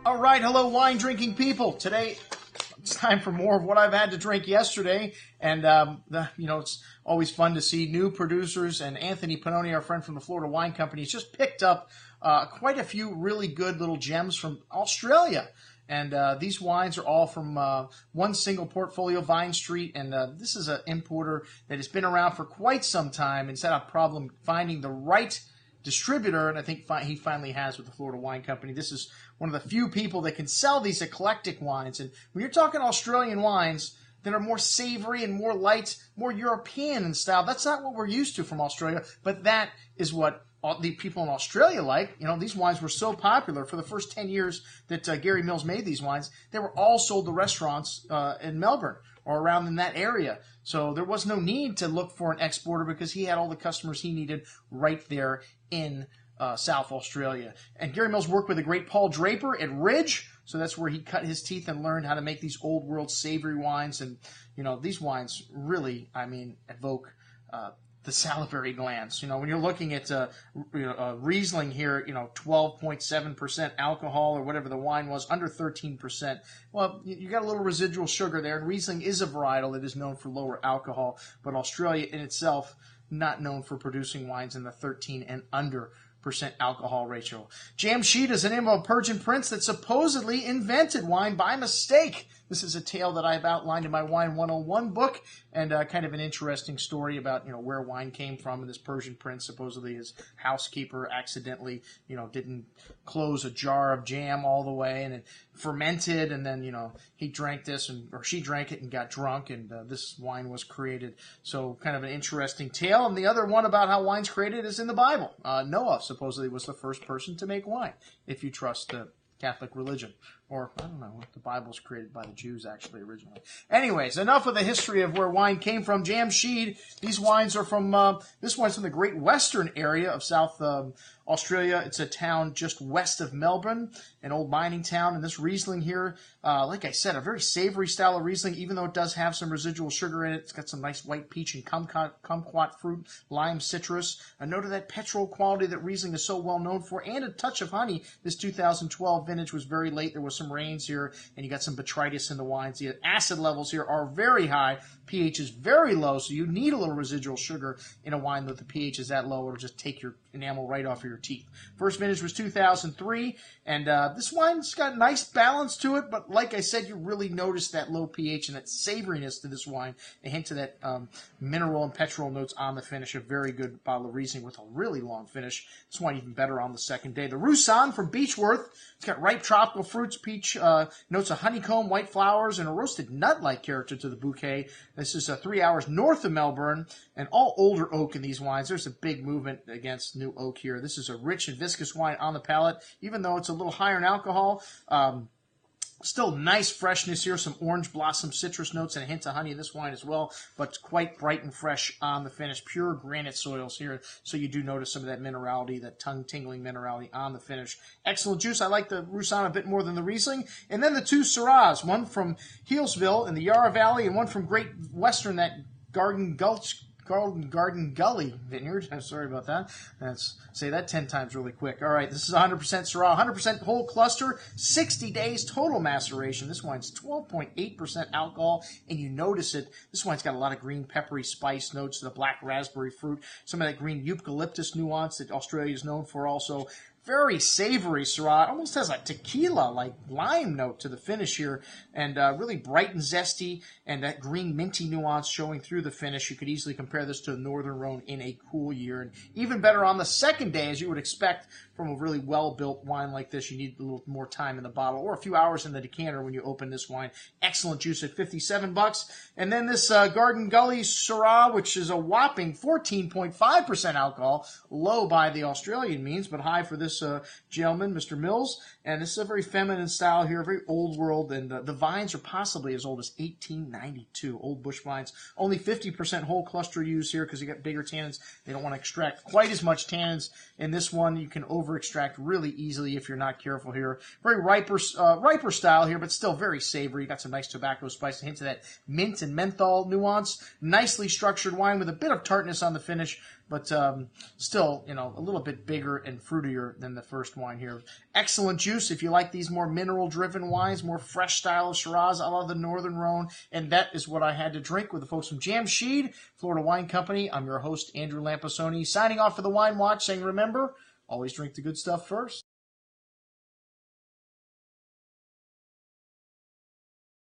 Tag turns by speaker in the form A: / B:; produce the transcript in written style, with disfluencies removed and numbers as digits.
A: All right, hello, wine drinking people. Today, it's time for more of what I've had to drink yesterday, and it's always fun to see new producers. And Anthony Pannoni, our friend from the Florida Wine Company, has just picked up quite a few really good little gems from Australia. And these wines are all from one single portfolio, Vine Street. And this is an importer that has been around for quite some time and has had a problem finding the right distributor, and I think he finally has with the Florida Wine Company. This is one of the few people that can sell these eclectic wines. And when you're talking Australian wines that are more savory and more light, more European in style, that's not what we're used to from Australia, but that is what the people in Australia like. You know, these wines were so popular for the first 10 years that Gary Mills made these wines. They were all sold to restaurants in Melbourne or around in that area. So there was no need to look for an exporter because he had all the customers he needed right there in South Australia. And Gary Mills worked with the great Paul Draper at Ridge, so that's where he cut his teeth and learned how to make these old world savory wines. And, you know, these wines really, evoke the salivary glands. You know, when you're looking at Riesling here, 12.7% alcohol or whatever the wine was, under 13%. Well, you got a little residual sugar there, and Riesling is a varietal that is known for lower alcohol, but Australia in itself not known for producing wines in the 13 and under % alcohol ratio. Jamsheed is the name of a Persian prince that supposedly invented wine by mistake. This is a tale that I've outlined in my Wine 101 book, and kind of an interesting story about, where wine came from. And this Persian prince, supposedly his housekeeper accidentally, didn't close a jar of jam all the way, and it fermented, and then, he drank this, or she drank it and got drunk, and this wine was created. So kind of an interesting tale. And the other one about how wine's created is in the Bible. Noah supposedly was the first person to make wine, if you trust the Catholic religion. Or, I don't know, the Bible's created by the Jews, actually, originally. Anyways, enough of the history of where wine came from. Jamsheed, these wines are from, this wine's from the Great Western area of South Australia. It's a town just west of Melbourne, an old mining town. And this Riesling here, like I said, a very savory style of Riesling, even though it does have some residual sugar in it. It's got some nice white peach and kumquat fruit, lime citrus. A note of that petrol quality that Riesling is so well known for, and a touch of honey. This 2012 vintage was very late. There was some rains here, and you got some botrytis in the wines. The acid levels here are very high. pH is very low, so you need a little residual sugar in a wine that the pH is that low. It'll just take your enamel right off of your teeth. First vintage was 2003, and this wine's got a nice balance to it, but like I said, you really notice that low pH and that savoriness to this wine, a hint of that mineral and petrol notes on the finish. A very good bottle of Riesling with a really long finish. This wine even better on the second day. The Roussan from Beechworth. It's got ripe tropical fruits, peach notes of honeycomb, white flowers, and a roasted nut-like character to the bouquet. This is 3 hours north of Melbourne, and all older oak in these wines. There's a big movement against new oak here. This is a rich and viscous wine on the palate, even though it's a little higher in alcohol. Still nice freshness here, some orange blossom citrus notes and a hint of honey in this wine as well, but quite bright and fresh on the finish. Pure granite soils here, so you do notice some of that minerality, that tongue-tingling minerality on the finish. Excellent juice. I like the Roussan a bit more than the Riesling. And then the two Syrahs, one from Healesville in the Yarra Valley and one from Great Western, that Garden Gully vineyard. I'm sorry about that. Let's say that 10 times really quick. All right, this is 100% Syrah, 100% whole cluster, 60 days total maceration. This wine's 12.8% alcohol, and you notice it. This wine's got a lot of green peppery spice notes, the black raspberry fruit, some of that green eucalyptus nuance that Australia is known for also. Very savory Syrah. It almost has a tequila, like lime note to the finish here, and really bright and zesty, and that green minty nuance showing through the finish. You could easily compare this to the Northern Rhone in a cool year, and even better on the second day, as you would expect from a really well-built wine like this. You need a little more time in the bottle, or a few hours in the decanter when you open this wine. Excellent juice at $57. And then this Garden Gully Syrah, which is a whopping 14.5% alcohol, low by the Australian means, but high for this gentleman, Mr. Mills. And this is a very feminine style here, very old world, and the vines are possibly as old as 1892, old bush vines. Only 50% whole cluster used here because you got bigger tannins. They don't want to extract quite as much tannins in this one. You can over-extract really easily if you're not careful here. Very riper style here, but still very savory. You got some nice tobacco spice, and hints of that mint and menthol nuance. Nicely structured wine with a bit of tartness on the finish, but still, a little bit bigger and fruitier than the first wine here. Excellent juice. juice if you like these more mineral-driven wines, more fresh style of Shiraz, a la the Northern Rhone. And that is what I had to drink with the folks from Jamsheed, Florida Wine Company. I'm your host, Andrew Lampasoni, signing off for the Wine Watch, saying remember, always drink the good stuff first.